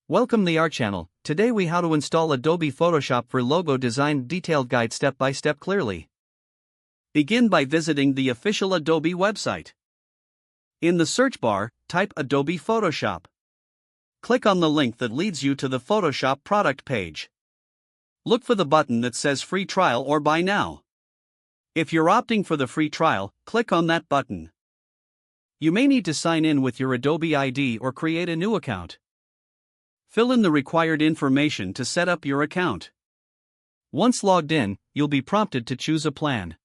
Welcome to our channel. Today we how to install Adobe Photoshop for logo design detailed guide step by step clearly. Begin by visiting the official Adobe website. In the search bar, type Adobe Photoshop. Click on the link that leads you to the Photoshop product page. Look for the button that says free trial or buy now. If you're opting for the free trial, click on that button. You may need to sign in with your Adobe ID or create a new account. Fill in the required information to set up your account. Once logged in, you'll be prompted to choose a plan.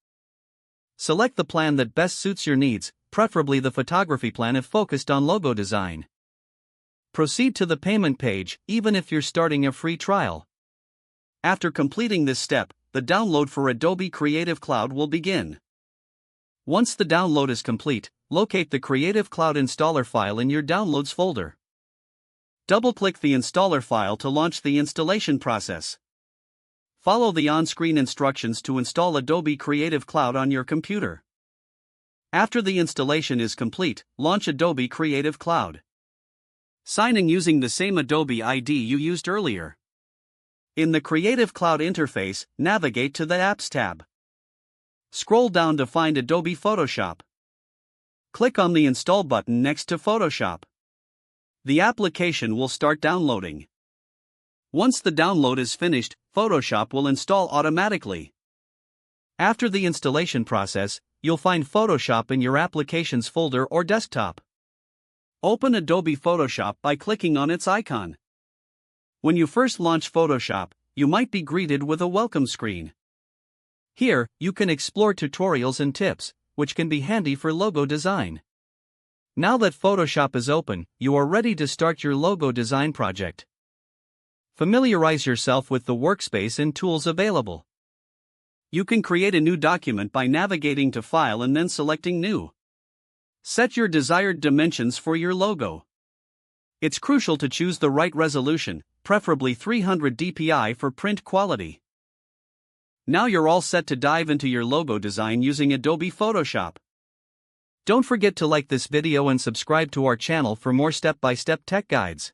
Select the plan that best suits your needs, preferably the photography plan if focused on logo design. Proceed to the payment page, even if you're starting a free trial. After completing this step, the download for Adobe Creative Cloud will begin. Once the download is complete, locate the Creative Cloud installer file in your Downloads folder. Double-click the installer file to launch the installation process. Follow the on-screen instructions to install Adobe Creative Cloud on your computer. After the installation is complete, launch Adobe Creative Cloud. Sign in using the same Adobe ID you used earlier. In the Creative Cloud interface, navigate to the Apps tab. Scroll down to find Adobe Photoshop. Click on the Install button next to Photoshop. The application will start downloading. Once the download is finished, Photoshop will install automatically. After the installation process, you'll find Photoshop in your Applications folder or desktop. Open Adobe Photoshop by clicking on its icon. When you first launch Photoshop, you might be greeted with a welcome screen. Here, you can explore tutorials and tips, which can be handy for logo design. Now that Photoshop is open, you are ready to start your logo design project. Familiarize yourself with the workspace and tools available. You can create a new document by navigating to File and then selecting New. Set your desired dimensions for your logo. It's crucial to choose the right resolution, preferably 300 dpi for print quality. Now you're all set to dive into your logo design using Adobe Photoshop. Don't forget to like this video and subscribe to our channel for more step-by-step tech guides.